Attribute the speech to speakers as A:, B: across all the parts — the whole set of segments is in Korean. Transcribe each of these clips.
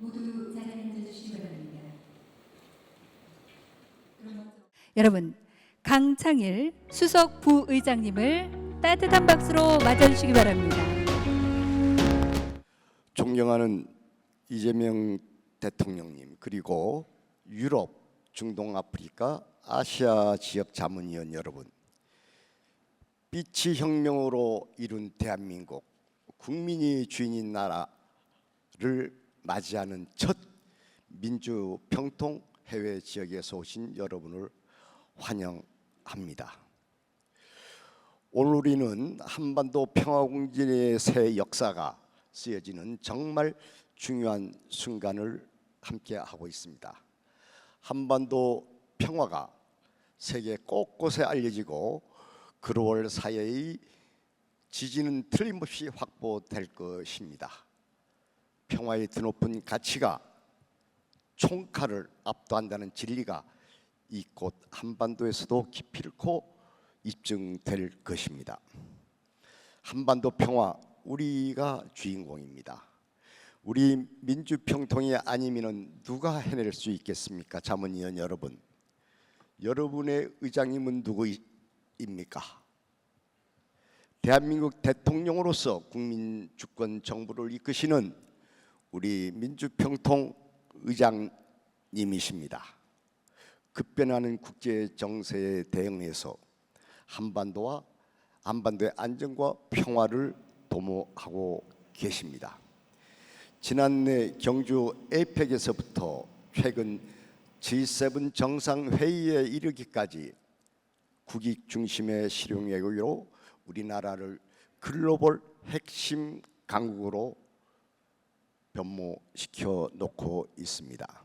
A: 모두 자리에 앉아주시기 바랍니다.
B: 여러분, 강창일 수석 부의장님을 따뜻한 박수로 맞아주시기 바랍니다.
C: 존경하는 이재명 대통령님, 그리고 유럽, 중동, 아프리카, 아시아 지역 자문위원 여러분, 빛의 혁명으로 이룬 대한민국, 국민이 주인인 나라를 맞이하는 첫 민주 평통 해외 지역에서 오신 여러분을 환영합니다. 오늘 우리는 한반도 평화공진의 새 역사가 쓰여지는 정말 중요한 순간을 함께 하고 있습니다. 한반도 평화가 세계 곳곳에 알려지고 글로벌 사회의 지지는 틀림없이 확보될 것입니다. 평화의 드높은 가치가 총칼을 압도한다는 진리가 이곳 한반도에서도 기필코 입증될 것입니다. 한반도 평화, 우리가 주인공입니다. 우리 민주평통이 아니면 누가 해낼 수 있겠습니까? 자문위원 여러분, 여러분의 의장님은 누구입니까? 대한민국 대통령으로서 국민 주권 정부를 이끄시는 우리 민주평통 의장님이십니다. 급변하는 국제 정세에 대응해서 한반도의 안정과 평화를 도모하고 계십니다. 지난해 경주 에이펙에서부터 최근 G7 정상회의에 이르기까지 국익 중심의 실용외교로 우리나라를 글로벌 핵심 강국으로 변모시켜 놓고 있습니다.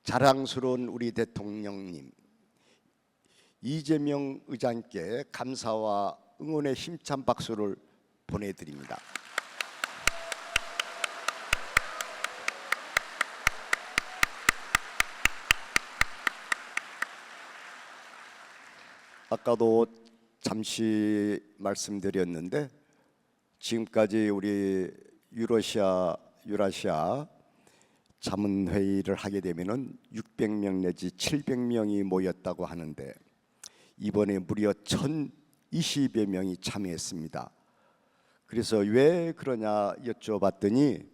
C: 자랑스러운 우리 대통령님, 이재명 의장께 감사와 응원의 힘찬 박수를 보내드립니다. 아까도 잠시 말씀드렸는데 지금까지 우리 유라시아 자문회의를 하게 되면은 600명 내지 700명이 모였다고 하는데 이번에 무려 1020여 명이 참여했습니다. 그래서 왜 그러냐 여쭤봤더니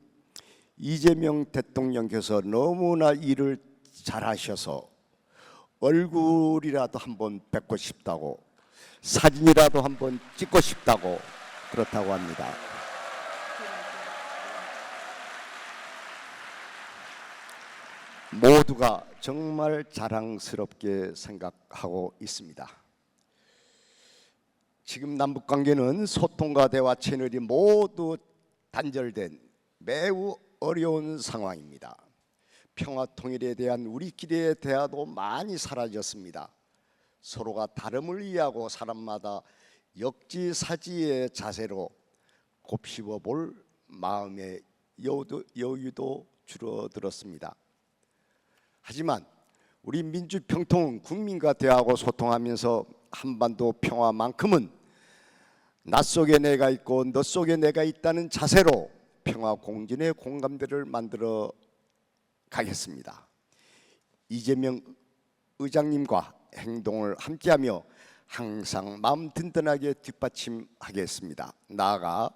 C: 이재명 대통령께서 너무나 일을 잘하셔서 얼굴이라도 한번 뵙고 싶다고, 사진이라도 한번 찍고 싶다고 그렇다고 합니다. 모두가 정말 자랑스럽게 생각하고 있습니다. 지금 남북 관계는 소통과 대화 채널이 모두 단절된 매우 어려운 상황입니다. 평화 통일에 대한 우리끼리의 대화도 많이 사라졌습니다. 서로가 다름을 이해하고 사람마다 역지사지의 자세로 곱씹어 볼 마음의 여유도 줄어들었습니다. 하지만 우리 민주평통은 국민과 대화하고 소통하면서 한반도 평화만큼은 나 속에 내가 있고 너 속에 내가 있다는 자세로 평화 공존의 공감대를 만들어 가겠습니다. 이재명 의장님과 행동을 함께하며 항상 마음 든든하게 뒷받침하겠습니다. 나아가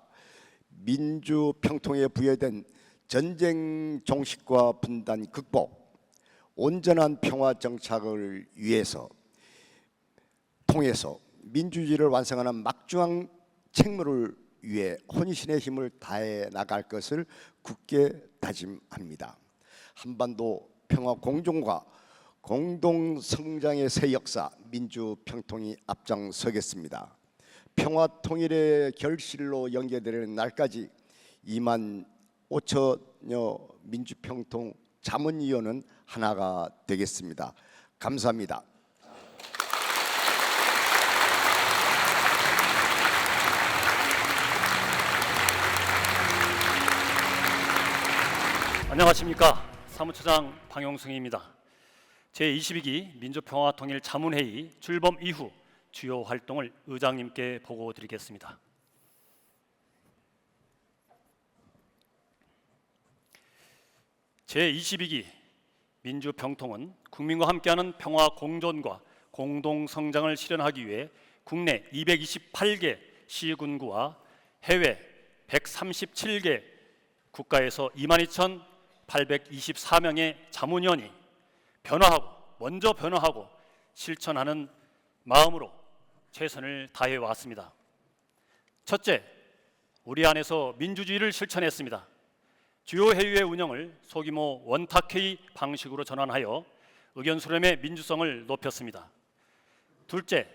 C: 민주평통에 부여된 전쟁 종식과 분단 극복, 온전한 평화 정착을 위해서 통해서 민주주의를 완성하는 막중한 책무를 위해 혼신의 힘을 다해 나갈 것을 굳게 다짐합니다. 한반도 평화 공존과 공동 성장의 새 역사 민주평통이 앞장서겠습니다. 평화 통일의 결실로 연계되는 날까지 2만 5천여 민주평통 자문위원은 하나가 되겠습니다. 감사합니다.
D: 안녕하십니까. 사무처장 방용승입니다. 제22기 민주평화통일 자문회의 출범 이후 주요 활동을 의장님께 보고 드리겠습니다. 제22기 민주평통은 국민과 함께하는 평화 공존과 공동 성장을 실현하기 위해 국내 228개 시군구와 해외 137개 국가에서 22,824명의 자문위원이 먼저 변화하고 실천하는 마음으로 최선을 다해 왔습니다. 첫째, 우리 안에서 민주주의를 실천했습니다. 주요 회의의 운영을 소규모 원탁회의 방식으로 전환하여 의견 수렴의 민주성을 높였습니다. 둘째,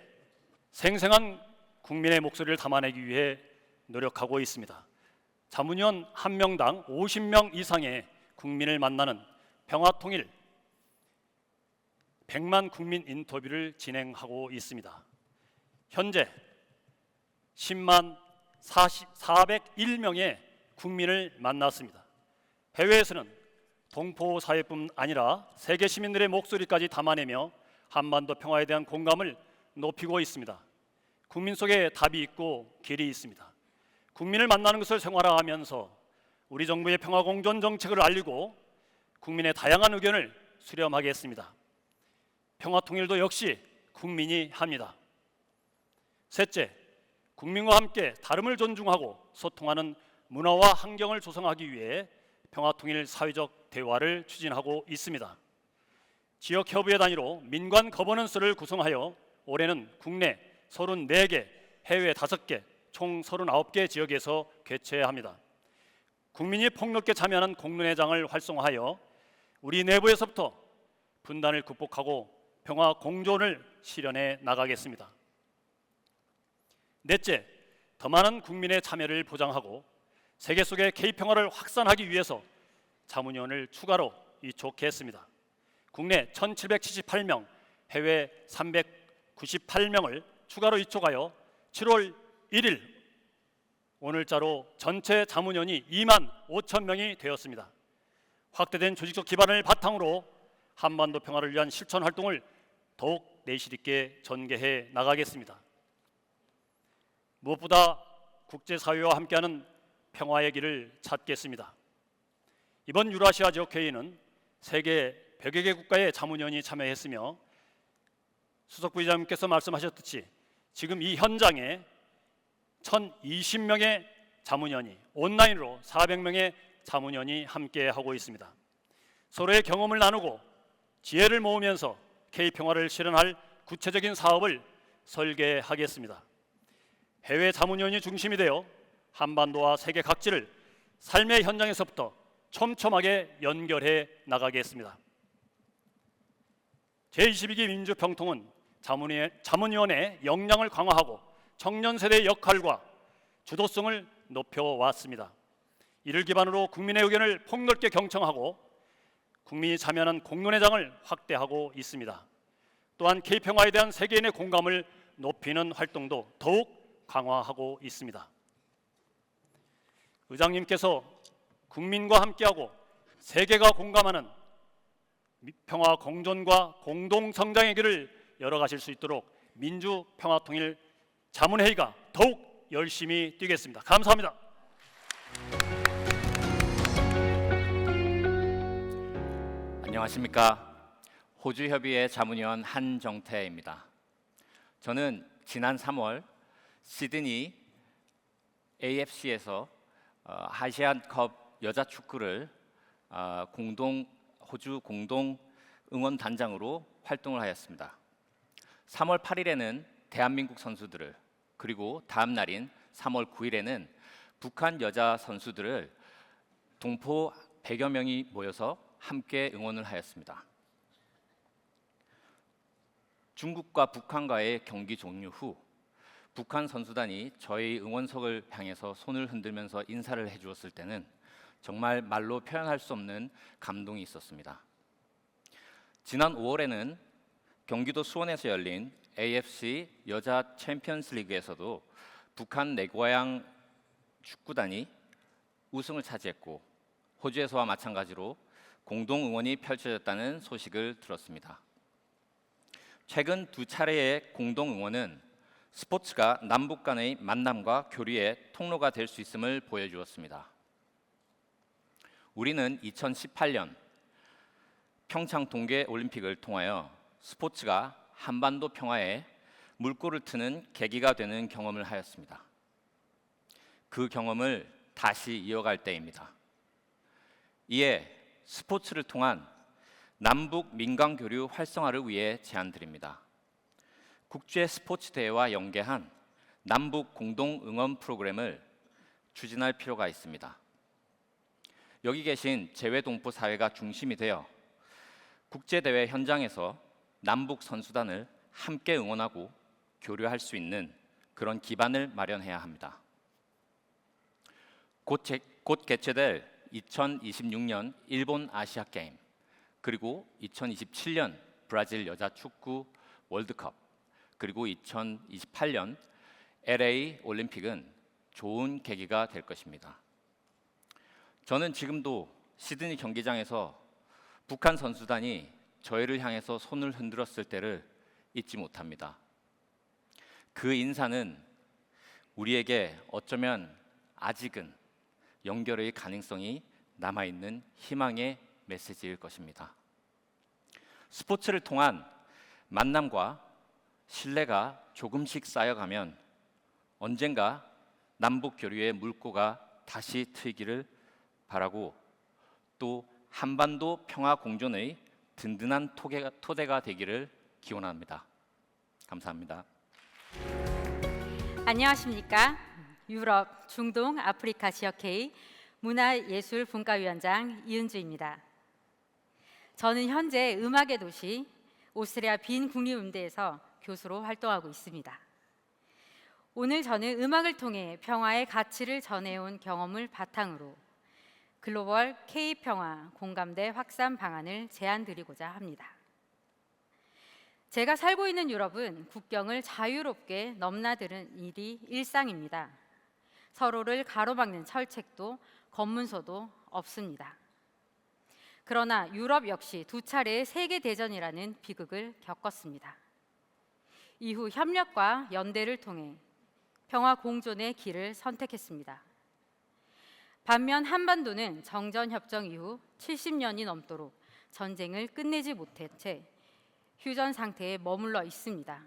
D: 생생한 국민의 목소리를 담아내기 위해 노력하고 있습니다. 자문위원 한 명당 50명 이상의 국민을 만나는 평화통일 100만 국민 인터뷰를 진행하고 있습니다. 현재 10만 401명의 국민을 만났습니다. 해외에서는 동포사회뿐 아니라 세계 시민들의 목소리까지 담아내며 한반도 평화에 대한 공감을 높이고 있습니다. 국민 속에 답이 있고 길이 있습니다. 국민을 만나는 것을 생활화하면서 우리 정부의 평화공존 정책을 알리고 국민의 다양한 의견을 수렴하겠습니다. 평화통일도 역시 국민이 합니다. 셋째, 국민과 함께 다름을 존중하고 소통하는 문화와 환경을 조성하기 위해 평화통일 사회적 대화를 추진하고 있습니다. 지역협의회 단위로 민관 거버넌스를 구성하여 올해는 국내 34개, 해외 5개, 총 39개 지역에서 개최합니다. 국민이 폭넓게 참여하는 공론회장을 활성화하여 우리 내부에서부터 분단을 극복하고 평화 공존을 실현해 나가겠습니다. 넷째, 더 많은 국민의 참여를 보장하고 세계 속의 K평화를 확산하기 위해서 자문위원을 추가로 위촉했습니다. 국내 1,778명, 해외 398명을 추가로 위촉하여 7월 1일 오늘자로 전체 자문위원이 2만 5천 명이 되었습니다. 확대된 조직적 기반을 바탕으로 한반도 평화를 위한 실천 활동을 더욱 내실 있게 전개해 나가겠습니다. 무엇보다 국제사회와 함께하는 평화의 길을 찾겠습니다. 이번 유라시아 지역회의는 세계 100여 개 국가의 자문위원이 참여했으며 수석 부의장님께서 말씀하셨듯이 지금 이 현장에 1,020명의 자문위원이 온라인으로 400명의 자문위원이 함께하고 있습니다. 서로의 경험을 나누고 지혜를 모으면서 K평화를 실현할 구체적인 사업을 설계하겠습니다. 해외 자문위원이 중심이 되어 한반도와 세계 각지를 삶의 현장에서부터 촘촘하게 연결해 나가겠습니다. 제22기 민주평통은 자문위원회 역량을 강화하고 청년 세대의 역할과 주도성을 높여왔습니다. 이를 기반으로 국민의 의견을 폭넓게 경청하고 국민이 참여하는 공론회장을 확대하고 있습니다. 또한 K평화에 대한 세계인의 공감을 높이는 활동도 더욱 강화하고 있습니다. 의장님께서 국민과 함께하고 세계가 공감하는 평화 공존과 공동 성장의 길을 열어가실 수 있도록 민주평화통일 자문회의가 더욱 열심히 뛰겠습니다. 감사합니다.
E: 안녕하십니까. 호주협의회 자문위원 한정태입니다. 저는 지난 3월 시드니 AFC에서 아시안컵 여자 축구를 호주 공동 응원단장으로 활동을 하였습니다. 3월 8일에는 대한민국 선수들을, 그리고 다음 날인 3월 9일에는 북한 여자 선수들을 동포 100여 명이 모여서 함께 응원을 하였습니다. 중국과 북한과의 경기 종료 후 북한 선수단이 저희 응원석을 향해서 손을 흔들면서 인사를 해주었을 때는 정말 말로 표현할 수 없는 감동이 있었습니다. 지난 5월에는 경기도 수원에서 열린 AFC 여자 챔피언스 리그에서도 북한 내고향 축구단이 우승을 차지했고 호주에서와 마찬가지로 공동 응원이 펼쳐졌다는 소식을 들었습니다. 최근 두 차례의 공동 응원은 스포츠가 남북 간의 만남과 교류의 통로가 될 수 있음을 보여주었습니다. 우리는 2018년 평창 동계 올림픽을 통하여 스포츠가 한반도 평화에 물꼬를 트는 계기가 되는 경험을 하였습니다. 그 경험을 다시 이어갈 때입니다. 이에 스포츠를 통한 남북 민간 교류 활성화를 위해 제안드립니다. 국제 스포츠 대회와 연계한 남북 공동 응원 프로그램을 추진할 필요가 있습니다. 여기 계신 재외동포 사회가 중심이 되어 국제 대회 현장에서 남북 선수단을 함께 응원하고 교류할 수 있는 그런 기반을 마련해야 합니다. 곧 개최될 2026년 일본 아시아 게임, 그리고 2027년 브라질 여자 축구 월드컵, 그리고 2028년 LA 올림픽은 좋은 계기가 될 것입니다. 저는 지금도 시드니 경기장에서 북한 선수단이 저희를 향해서 손을 흔들었을 때를 잊지 못합니다. 그 인사는 우리에게 어쩌면 아직은 연결의 가능성이 남아있는 희망의 메시지일 것입니다. 스포츠를 통한 만남과 신뢰가 조금씩 쌓여가면 언젠가 남북 교류의 물꼬가 다시 트이기를 바라고, 또 한반도 평화 공존의 든든한 토대가 되기를 기원합니다. 감사합니다.
F: 안녕하십니까. 유럽, 중동, 아프리카 지역회의 문화예술분과위원장 이은주입니다. 저는 현재 음악의 도시 오스트리아 빈 국립음대에서 교수로 활동하고 있습니다. 오늘 저는 음악을 통해 평화의 가치를 전해온 경험을 바탕으로 글로벌 K평화 공감대 확산 방안을 제안드리고자 합니다. 제가 살고 있는 유럽은 국경을 자유롭게 넘나드는 일이 일상입니다. 서로를 가로막는 철책도 검문소도 없습니다. 그러나 유럽 역시 두 차례의 세계대전이라는 비극을 겪었습니다. 이후 협력과 연대를 통해 평화 공존의 길을 선택했습니다. 반면 한반도는 정전협정 이후 70년이 넘도록 전쟁을 끝내지 못한 채 휴전 상태에 머물러 있습니다.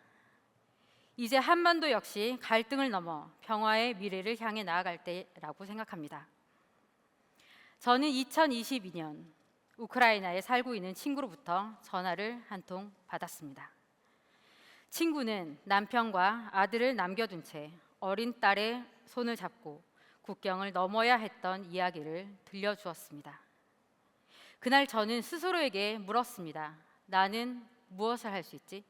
F: 이제 한반도 역시 갈등을 넘어 평화의 미래를 향해 나아갈 때라고 생각합니다. 저는 2022년 우크라이나에 살고 있는 친구로부터 전화를 한 통 받았습니다. 친구는 남편과 아들을 남겨둔 채 어린 딸의 손을 잡고 국경을 넘어야 했던 이야기를 들려주었습니다. 그날 저는 스스로에게 물었습니다. 나는 무엇을 할 수 있지?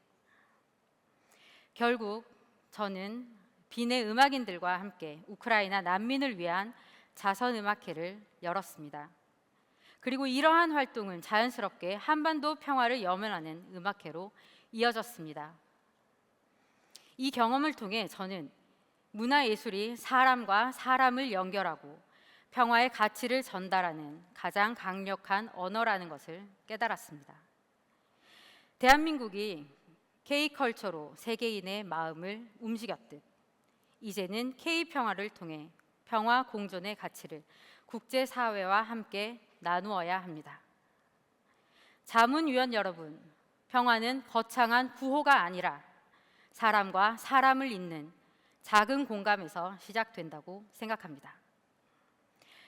F: 결국 저는 빈의 음악인들과 함께 우크라이나 난민을 위한 자선 음악회를 열었습니다. 그리고 이러한 활동은 자연스럽게 한반도 평화를 염원하는 음악회로 이어졌습니다. 이 경험을 통해 저는 문화예술이 사람과 사람을 연결하고 평화의 가치를 전달하는 가장 강력한 언어라는 것을 깨달았습니다. 대한민국이 K컬처로 세계인의 마음을 움직였듯 이제는 K평화를 통해 평화 공존의 가치를 국제사회와 함께 나누어야 합니다. 자문위원 여러분, 평화는 거창한 구호가 아니라 사람과 사람을 잇는 작은 공감에서 시작된다고 생각합니다.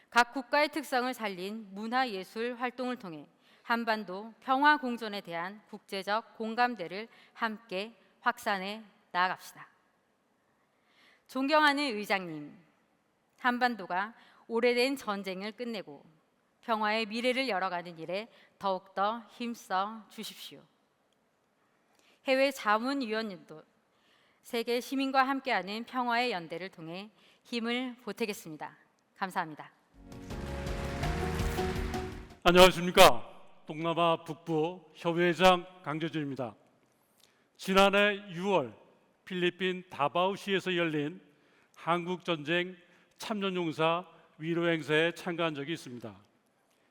F: 각 국가의 특성을 살린 문화예술 활동을 통해 한반도 평화 공존에 대한 국제적 공감대를 함께 확산해 나아갑시다. 존경하는 의장님, 한반도가 오래된 전쟁을 끝내고 평화의 미래를 열어가는 일에 더욱더 힘써 주십시오. 해외 자문위원님도 세계 시민과 함께하는 평화의 연대를 통해 힘을 보태겠습니다. 감사합니다.
G: 안녕하십니까. 동남아 북부 협의회장 강재준입니다. 지난해 6월 필리핀 다바오시에서 열린 한국전쟁 참전용사 위로행사에 참가한 적이 있습니다.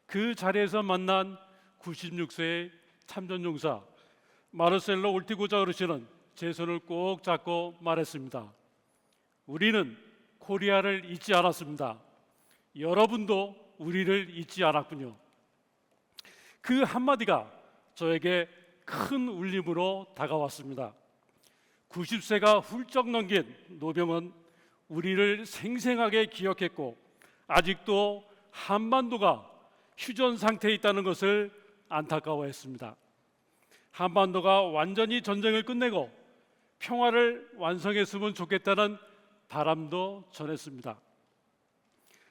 G: 그 자리에서 만난 96세의 참전용사 마르셀로 올티고자 어르신은 제 손을 꼭 잡고 말했습니다. 우리는 코리아를 잊지 않았습니다. 여러분도 우리를 잊지 않았군요. 그 한마디가 저에게 큰 울림으로 다가왔습니다. 90세가 훌쩍 넘긴 노병은 우리를 생생하게 기억했고 아직도 한반도가 휴전 상태에 있다는 것을 안타까워했습니다. 한반도가 완전히 전쟁을 끝내고 평화를 완성했으면 좋겠다는 바람도 전했습니다.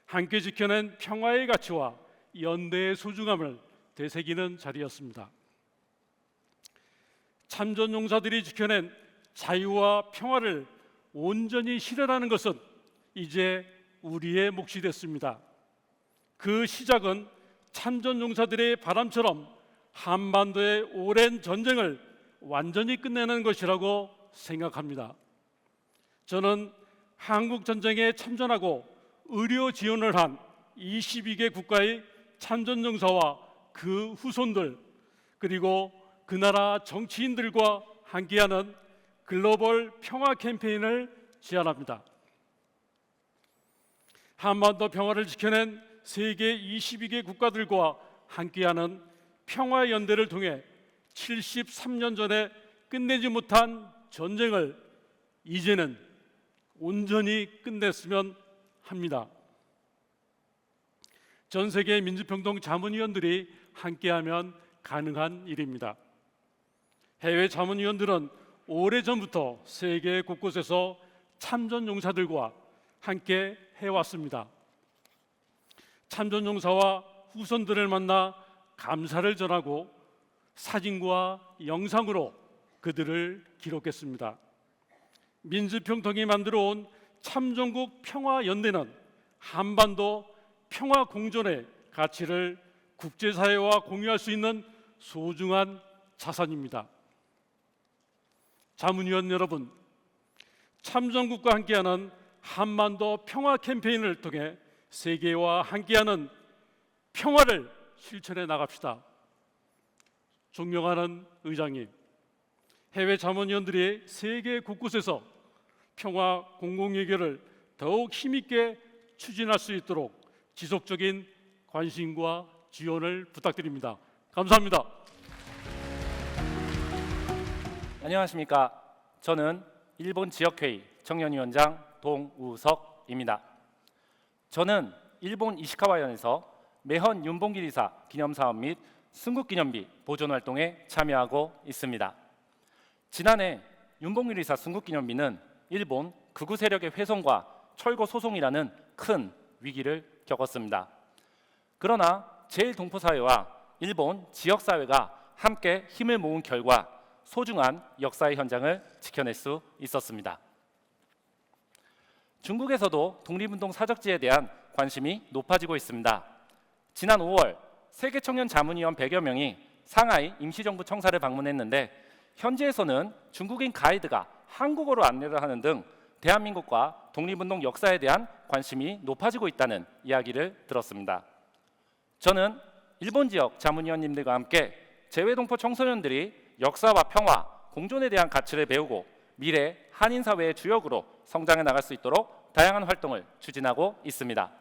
G: 함께 지켜낸 평화의 가치와 연대의 소중함을 되새기는 자리였습니다. 참전용사들이 지켜낸 자유와 평화를 온전히 실현하는 것은 이제 우리의 몫이 됐습니다. 그 시작은 참전용사들의 바람처럼 한반도의 오랜 전쟁을 완전히 끝내는 것이라고 생각합니다. 저는 한국 전쟁에 참전하고 의료 지원을 한 22개 국가의 참전용사와 그 후손들 그리고 그 나라 정치인들과 함께하는 글로벌 평화 캠페인을 제안합니다. 한반도 평화를 지켜낸 세계 22개 국가들과 함께하는 평화 연대를 통해 73년 전에 끝내지 못한 전쟁을 이제는 온전히 끝냈으면 합니다. 전 세계 민주평등 자문위원들이 함께하면 가능한 일입니다. 해외 자문위원들은 오래전부터 세계 곳곳에서 참전용사들과 함께 해왔습니다. 참전용사와 후손들을 만나 감사를 전하고 사진과 영상으로 그들을 기록했습니다. 민주평통이 만들어온 참전국 평화연대는 한반도 평화 공존의 가치를 국제사회와 공유할 수 있는 소중한 자산입니다. 자문위원 여러분, 참전국과 함께하는 한반도 평화 캠페인을 통해 세계와 함께하는 평화를 실천해 나갑시다. 존경하는 의장님, 해외 자문위원들이 세계 곳곳에서 평화 공공의결을 더욱 힘있게 추진할 수 있도록 지속적인 관심과 지원을 부탁드립니다. 감사합니다.
H: 안녕하십니까. 저는 일본 지역회의 청년위원장 동우석입니다. 저는 일본 이시카와현에서 매헌 윤봉길 이사 기념사업 및 순국기념비 보존활동에 참여하고 있습니다. 지난해 윤봉길 이사 순국기념비는 일본 극우 세력의 훼손과 철거 소송이라는 큰 위기를 겪었습니다. 그러나 제1동포사회와 일본 지역사회가 함께 힘을 모은 결과 소중한 역사의 현장을 지켜낼 수 있었습니다. 중국에서도 독립운동 사적지에 대한 관심이 높아지고 있습니다. 지난 5월 세계 청년 자문위원 100여 명이 상하이 임시정부 청사를 방문했는데 현지에서는 중국인 가이드가 한국어로 안내를 하는 등 대한민국과 독립운동 역사에 대한 관심이 높아지고 있다는 이야기를 들었습니다. 저는 일본 지역 자문위원님들과 함께 재외동포 청소년들이 역사와 평화, 공존에 대한 가치를 배우고 미래 한인사회의 주역으로 성장해 나갈 수 있도록 다양한 활동을 추진하고 있습니다.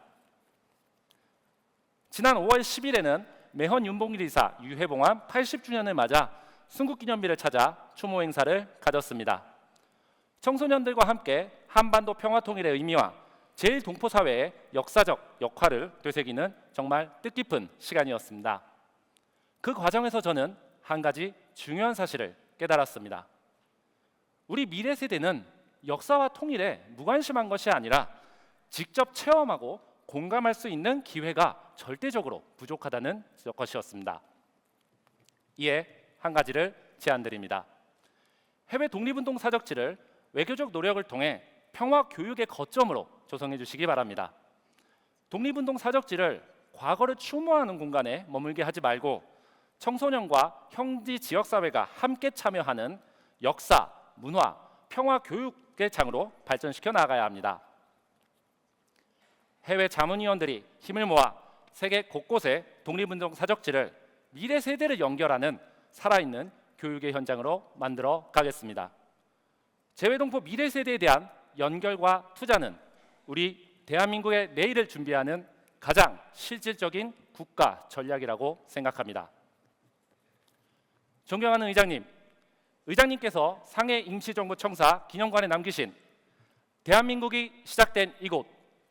H: 지난 5월 10일에는 매헌 윤봉길이사 유해봉환 80주년을 맞아 순국기념비를 찾아 추모 행사를 가졌습니다. 청소년들과 함께 한반도 평화통일의 의미와 제1동포사회의 역사적 역할을 되새기는 정말 뜻깊은 시간이었습니다. 그 과정에서 저는 한 가지 중요한 사실을 깨달았습니다. 우리 미래 세대는 역사와 통일에 무관심한 것이 아니라 직접 체험하고 공감할 수 있는 기회가 절대적으로 부족하다는 것이었습니다. 이에 한 가지를 제안드립니다. 해외 독립운동 사적지를 외교적 노력을 통해 평화 교육의 거점으로 조성해 주시기 바랍니다. 독립운동 사적지를 과거를 추모하는 공간에 머물게 하지 말고 청소년과 현지 지역사회가 함께 참여하는 역사, 문화, 평화 교육의 장으로 발전시켜 나가야 합니다. 해외 자문위원들이 힘을 모아 세계 곳곳에 독립운동 사적지를 미래 세대를 연결하는 살아있는 교육의 현장으로 만들어 가겠습니다. 재외동포 미래 세대에 대한 연결과 투자는 우리 대한민국의 내일을 준비하는 가장 실질적인 국가 전략이라고 생각합니다. 존경하는 의장님, 의장님께서 상해 임시정부 청사 기념관에 남기신 대한민국이 시작된 이곳,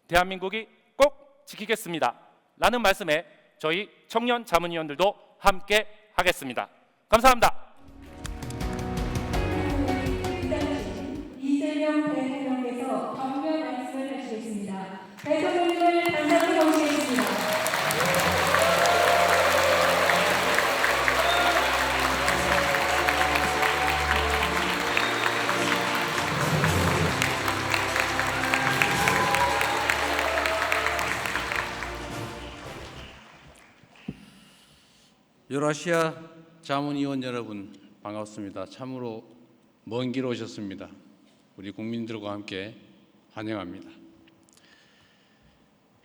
H: 대한민국이 꼭 지키겠습니다 라는 말씀에 저희 청년 자문위원들도 함께 하겠습니다. 감사합니다.
A: 이재명 대통령께서 격려 말씀을 하시겠습니다. 대통령님을 단상에 모시겠습니다.
I: 유라시아 자문위원 여러분 반갑습니다. 참으로 먼 길 오셨습니다. 우리 국민들과 함께 환영합니다.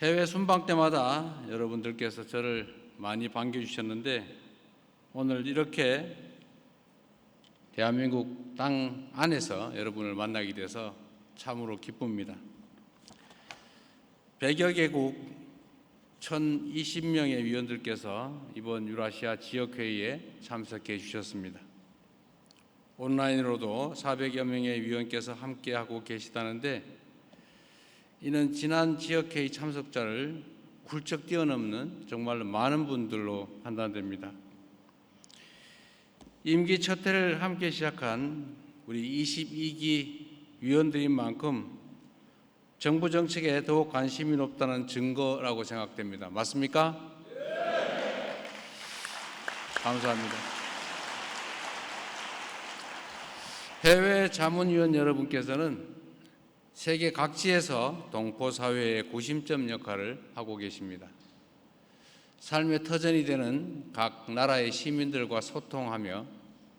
I: 해외 순방 때마다 여러분들께서 저를 많이 반겨주셨는데 오늘 이렇게 대한민국 땅 안에서 여러분을 만나게 돼서 참으로 기쁩니다. 100여 개국 1020명의 위원들께서 이번 유라시아 지역회의에 참석해 주셨습니다. 온라인으로도 400여 명의 위원께서 함께하고 계시다는데 이는 지난 지역회의 참석자를 훌쩍 뛰어넘는 정말로 많은 분들로 판단됩니다. 임기 첫 해를 함께 시작한 우리 22기 위원들인 만큼 정부 정책에 더욱 관심이 높다는 증거라고 생각됩니다. 맞습니까? 네. 감사합니다. 해외 자문위원 여러분께서는 세계 각지에서 동포사회의 구심점 역할을 하고 계십니다. 삶의 터전이 되는 각 나라의 시민들과 소통하며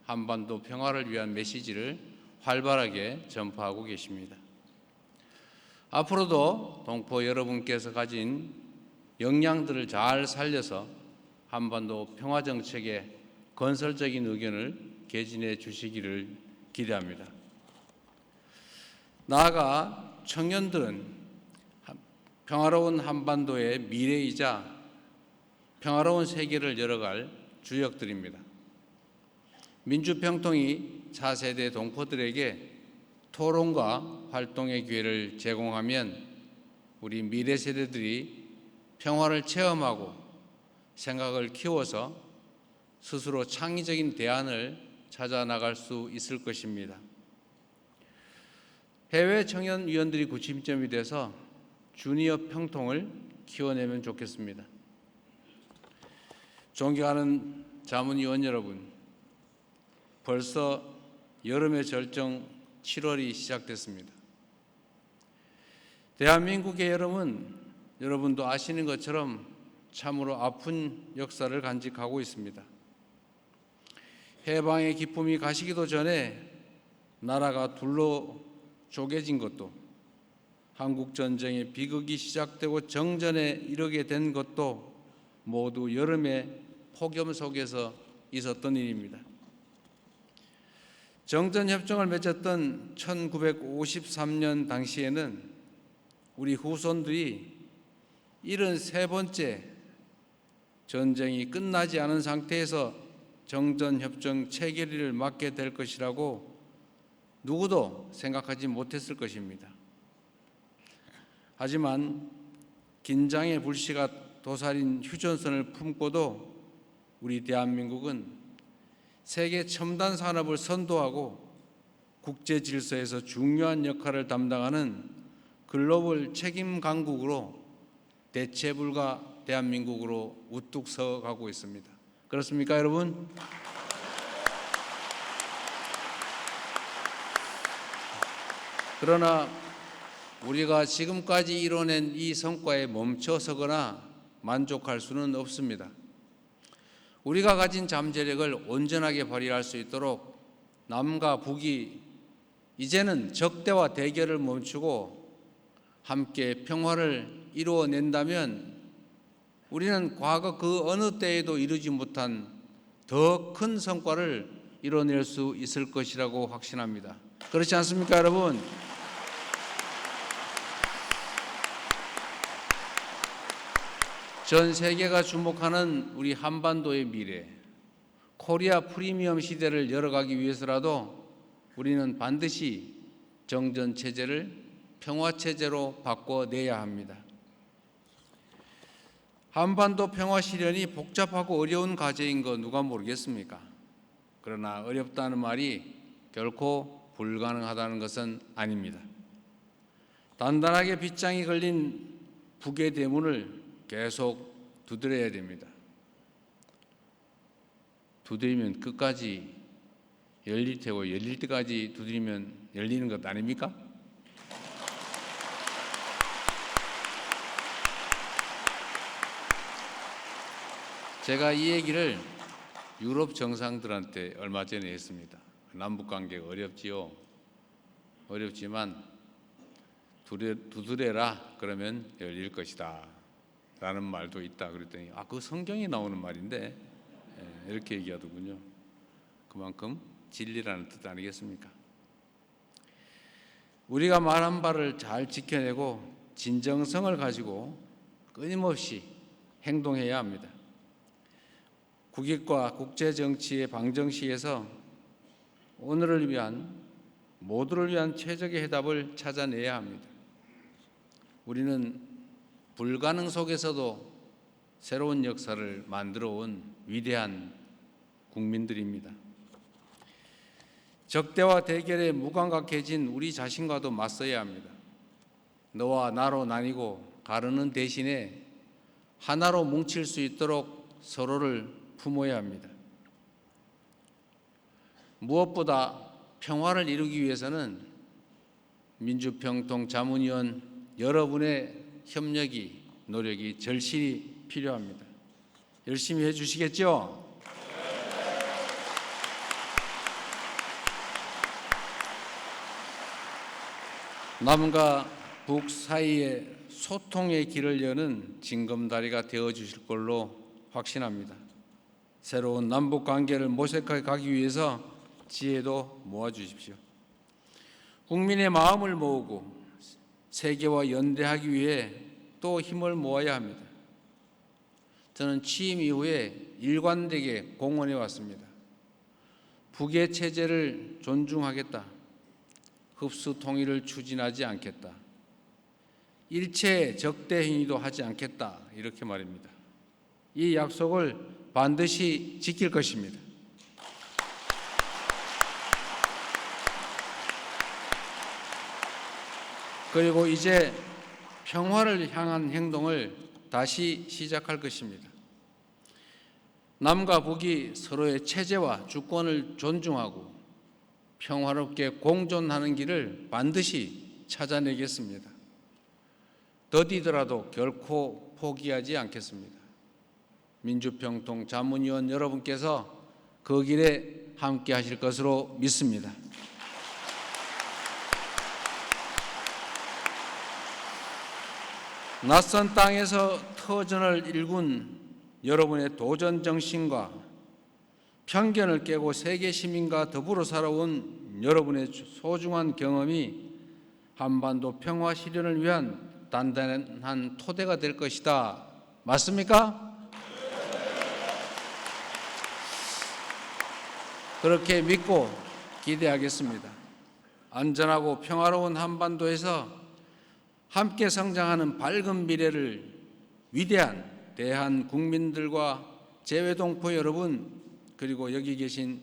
I: 한반도 평화를 위한 메시지를 활발하게 전파하고 계십니다. 앞으로도 동포 여러분께서 가진 역량들을 잘 살려서 한반도 평화정책에 건설적인 의견을 개진해 주시기를 기대합니다. 나아가 청년들은 평화로운 한반도의 미래이자 평화로운 세계를 열어갈 주역들입니다. 민주평통이 차세대 동포들에게 토론과 활동의 기회를 제공하면 우리 미래 세대들이 평화를 체험하고 생각을 키워서 스스로 창의적인 대안을 찾아 나갈 수 있을 것입니다. 해외 청년 위원들이 구심점이 돼서 주니어 평통을 키워내면 좋겠습니다. 존경하는 자문위원 여러분, 벌써 여름의 절정 7월이 시작됐습니다. 대한민국의 여름은 여러분도 아시는 것처럼 참으로 아픈 역사를 간직하고 있습니다. 해방의 기쁨이 가시기도 전에 나라가 둘로 쪼개진 것도, 한국전쟁의 비극이 시작되고 정전에 이르게 된 것도 모두 여름의 폭염 속에서 있었던 일입니다. 정전협정을 맺었던 1953년 당시에는 우리 후손들이 73번째 전쟁이 끝나지 않은 상태에서 정전협정 체결을 맞게 될 것이라고 누구도 생각하지 못했을 것입니다. 하지만 긴장의 불씨가 도사린 휴전선을 품고도 우리 대한민국은 세계 첨단 산업을 선도하고 국제 질서에서 중요한 역할을 담당하는 글로벌 책임 강국으로 대체 불가 대한민국으로 우뚝 서가고 있습니다. 그렇습니까, 여러분? 그러나 우리가 지금까지 이뤄낸 이 성과에 멈춰서거나 만족할 수는 없습니다. 우리가 가진 잠재력을 온전하게 발휘할 수 있도록 남과 북이 이제는 적대와 대결을 멈추고 함께 평화를 이루어낸다면 우리는 과거 그 어느 때에도 이루지 못한 더 큰 성과를 이뤄낼 수 있을 것이라고 확신합니다. 그렇지 않습니까, 여러분? 전 세계가 주목하는 우리 한반도의 미래, 코리아 프리미엄 시대를 열어가기 위해서라도 우리는 반드시 정전 체제를 평화 체제로 바꿔내야 합니다. 한반도 평화 실현이 복잡하고 어려운 과제인 거 누가 모르겠습니까? 그러나 어렵다는 말이 결코 불가능하다는 것은 아닙니다. 단단하게 빗장이 걸린 북의 대문을 계속 두드려야 됩니다. 두드리면 끝까지 열릴 테고 열릴 때까지 두드리면 열리는 것 아닙니까? 제가 이 얘기를 유럽 정상들한테 얼마 전에 했습니다. 남북관계가 어렵지요. 어렵지만 두드려라 그러면 열릴 것이다 라는 말도 있다 그랬더니 그 성경에 나오는 말인데 이렇게 얘기하더군요. 그만큼 진리라는 뜻 아니겠습니까? 우리가 말한 바를 잘 지켜내고 진정성을 가지고 끊임없이 행동해야 합니다. 국익과 국제정치의 방정식에서 오늘을 위한, 모두를 위한 최적의 해답을 찾아내야 합니다. 우리는 불가능 속에서도 새로운 역사를 만들어 온 위대한 국민들입니다. 적대와 대결에 무감각해진 우리 자신과도 맞서야 합니다. 너와 나로 나뉘고 가르는 대신에 하나로 뭉칠 수 있도록 서로를 품어야 합니다. 무엇보다 평화를 이루기 위해서는 민주평통자문위원 여러분의 협력이, 노력이 절실히 필요합니다. 열심히 해주시겠죠? 남과 북 사이에 소통의 길을 여는 징검다리가 되어주실 걸로 확신합니다. 새로운 남북 관계를 모색해 가기 위해서 지혜도 모아주십시오. 국민의 마음을 모으고 세계와 연대하기 위해 또 힘을 모아야 합니다. 저는 취임 이후에 일관되게 공언해 왔습니다. 북의 체제를 존중하겠다. 흡수 통일을 추진하지 않겠다. 일체 적대 행위도 하지 않겠다. 이렇게 말입니다. 이 약속을 반드시 지킬 것입니다. 그리고 이제 평화를 향한 행동을 다시 시작할 것입니다. 남과 북이 서로의 체제와 주권을 존중하고 평화롭게 공존하는 길을 반드시 찾아내겠습니다. 더디더라도 결코 포기하지 않겠습니다. 민주평통 자문위원 여러분께서 그 길에 함께 하실 것으로 믿습니다. 낯선 땅에서 터전을 일군 여러분의 도전 정신과 편견을 깨고 세계 시민과 더불어 살아온 여러분의 소중한 경험이 한반도 평화 실현을 위한 단단한 토대가 될 것이다. 맞습니까? 그렇게 믿고 기대하겠습니다. 안전하고 평화로운 한반도에서 함께 성장하는 밝은 미래를 위대한 대한 국민들과 재외동포 여러분, 그리고 여기 계신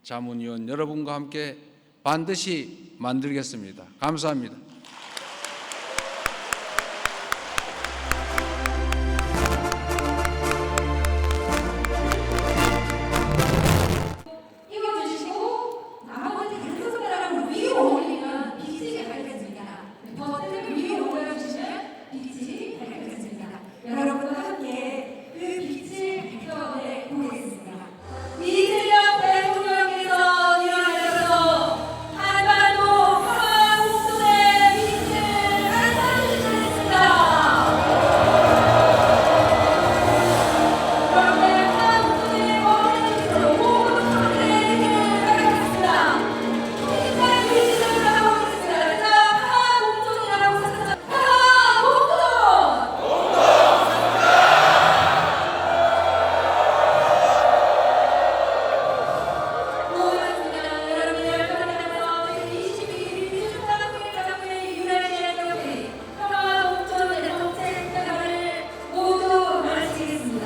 I: 자문위원 여러분과 함께 반드시 만들겠습니다. 감사합니다.
A: 띄워주시고 나머지 다섯 손가락을 위로 올리면 빛이 밝혀집니다. 버튼을 위로 올려주시면 빛이 밝혀집니다. 여러분과 함께 그 빛을 밝혀내 보겠습니다. 이재명 대통령께서 일어나셔서 한반도 평화 공존의 빛을 밝혀주시겠습니다. 여러분의 평화 공존의 거룩한 빛으로 모두 함께 빛을 밝혀주겠습니다. 빛의 빛을 밝혀보겠습니다. 그래서 평화 공존이라고 생각합니다. 평화 공존! 고맙습니다. 여러분의 평화에서 제22기 민주평화통일자문회의 유일의 평화 공존 대정책 대화를 모두 마치겠습니다.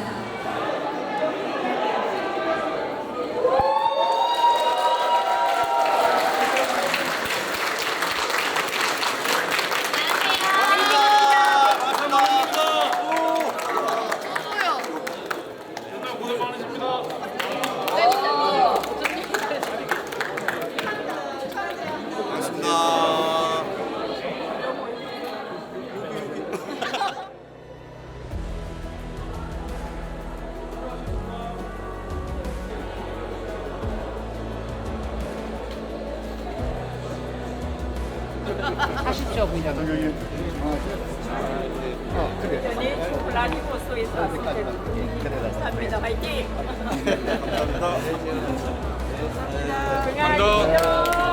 J: 블라디보스토크에서 왔을 때 감사합니다. 화이팅! 감사합니다. 건강하십시오.